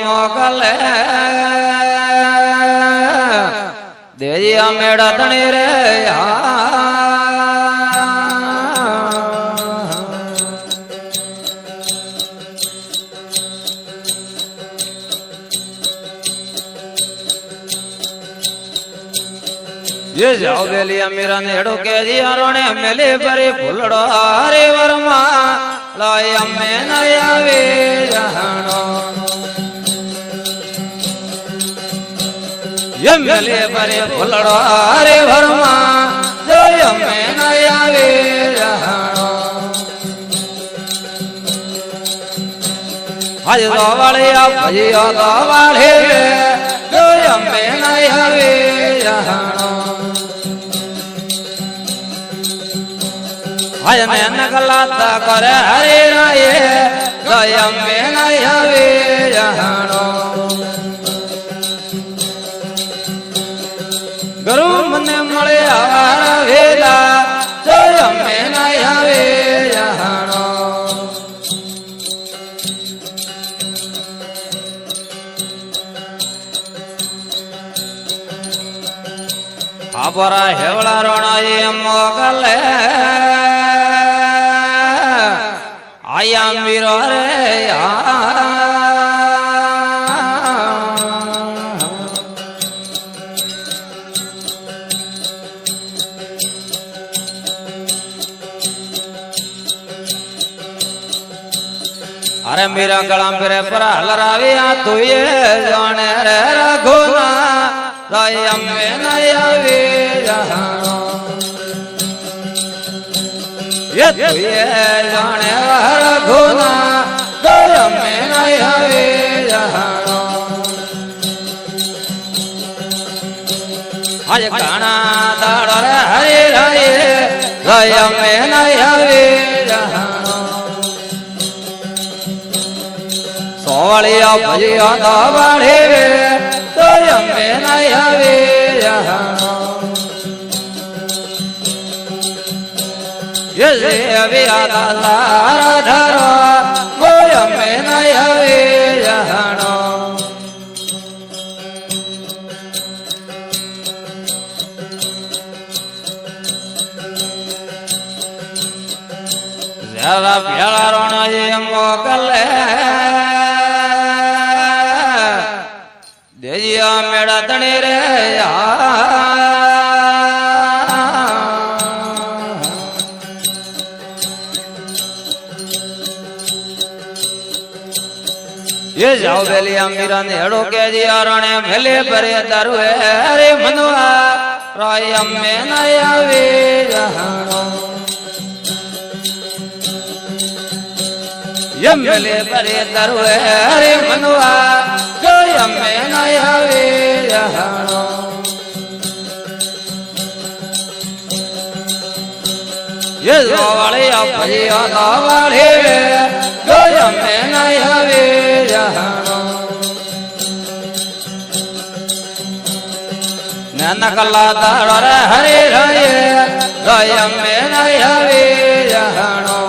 મોકલે દેજિયા મેળા તણી રે ये जाओ बेलिया मेरा नेड़ो के दिया रोने मेले परे फुलड़ो हरे वर्मा लाई अम्मे नया वे जहानो ये मेले परे फुलड़ो हरे वर्मा लाई अम्मे नया वे जहानो आज दो वाले आप भजियो दो वाले लाई अम्मे नया वे जहानो भजन नगलाता करे हरे राये गयम में नयवे जहानो गुरु मन मले आवार वेला गयम में नयवे जहानो आपरा हेवला रोना ये मोगले आया मीरो रे अरे मेरा गला मेरे पर हलराविया तू ये जाने रे रघुना दया में नया वे जहानो ये तू ये जाने रघुना दया में नया वे जहानो आज गाना दाड़ रे हरे राये दया में नया वे जहानो सोवलिया भजिया दा बाढ़े वे दया में नया वे जहानो ये अविराधा तारा धरो गोय में नया वे जहानो जरा प्यारा रोना ये मोकले देजिया मेरा तने रे ये जाओ बेलिया मीरा नेड़ो के दिया रोने मेले परे दारू है मनवा राय अम्मे नया वे जहानो ये मेले परे दारू है मनवा राय अम्मे नया वे जहानो ये दो वाले आप भजिया दो वाले राय अम्मे नया वे जहानो नकला दाड़ रे हरे राये गयम में नया वे जहानो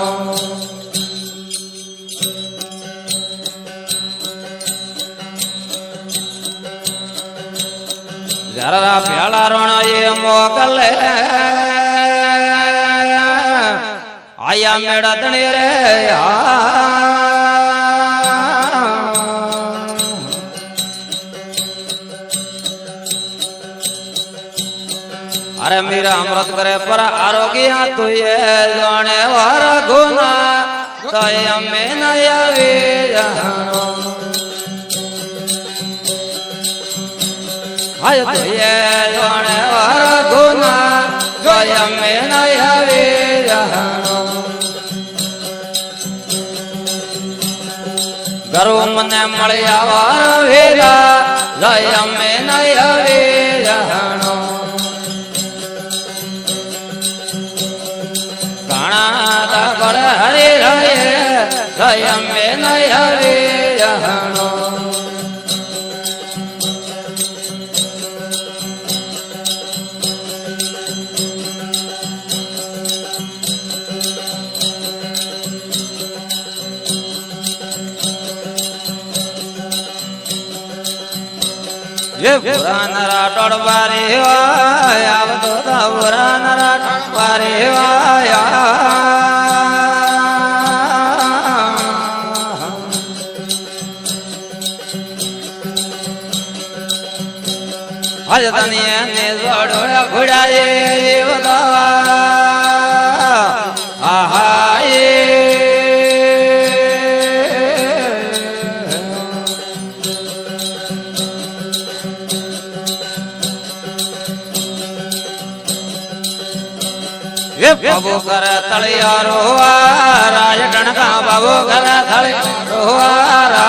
जरा प्याला रोना ये मोकले आया मेरा तने रे अरे मेरा अमृत करे पर आरोग्य तू ये जाने वार गुना दया में नया वे जहानो हाय तू ये जाने वार गुना दया में नया वे जहानो गरु मन मलिया वार वेला दया में नया वे जहानो हरे राये दया में नया वे जहानो એ ભૂરા નરા ટોળવારે વાય આવતો તા ભૂરા નરા ટોળવારે વાય આજ તને ને જોડોળા ઘોડાએ વગાવા આહા એ બાબુ કર તળિયારો રાજ ટણકા બાબુ કર તળિયારો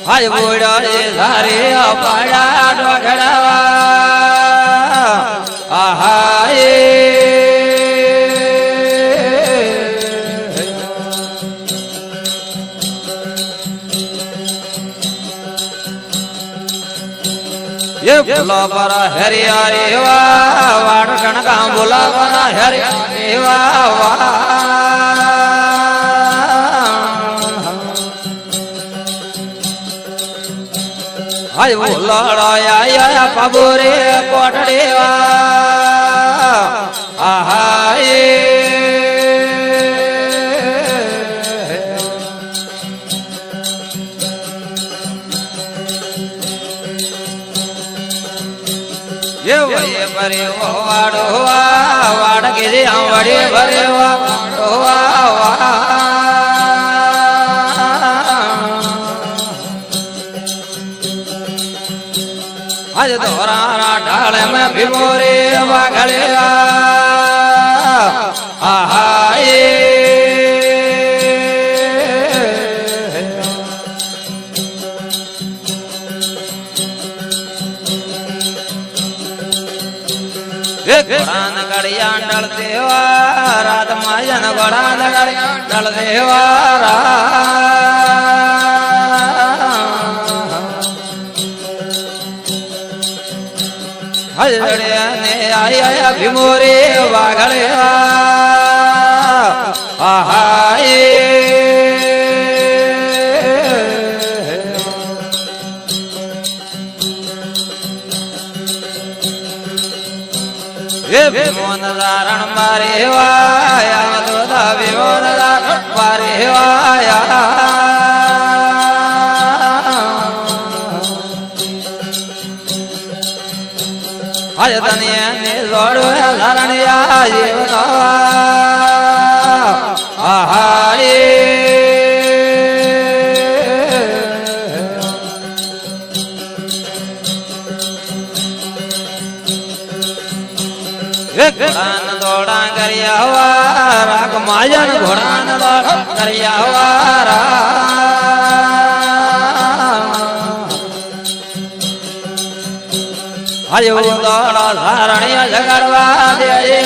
આજ બોડા એ ધારે પાડા ડોઢડા આહા ये फूला पर हरिया रे वाड़ कणका बोला पर हरिया रे हाय बोला या पाबो रे कोटड़े आहा ये वड़े भरे वाड़ो वाड़ के रे वड़े भरे वाड़ो आज दोरा ढाल में भिमोरे वागले आहा घोड़ान गड़िया डल देवा रात मायन घोड़ान गड़िया डल देवा हजड़े ने आया भिमोरे वागड़े आहा ये विमोन दारण मारे वाया दोदा विमोन दारण मारे वाया आज तनिया ने जोड़ो धारण या जीवना आहा घोड़ान दौड़ा करिया हुआ राग माजन घोड़ान दौड़ा करिया हुआ हजो दौड़ा धारणिया झगड़वा दे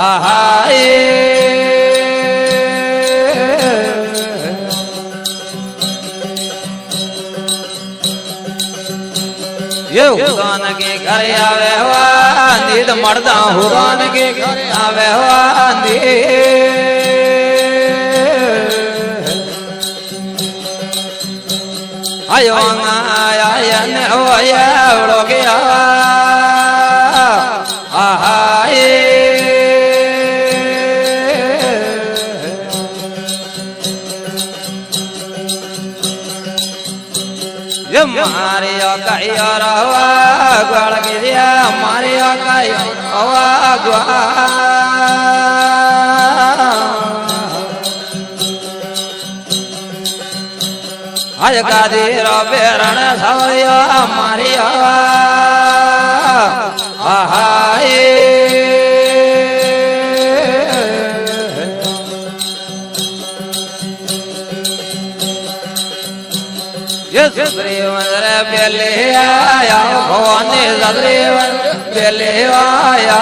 आहा ये हुदान के घर आवे हुआ नींद मर्दा हुदान के घर आवे हुआ आयो आया ने होया उड़ो के आहा ये मारिया काया रवा ग्वाल के दिया मारिया काया रवा ग्वाल आज का दे रबे रण सवरिया मारिया आहा ये सुग्रीवन बेले आया भवानी सुग्रीवन बेले आया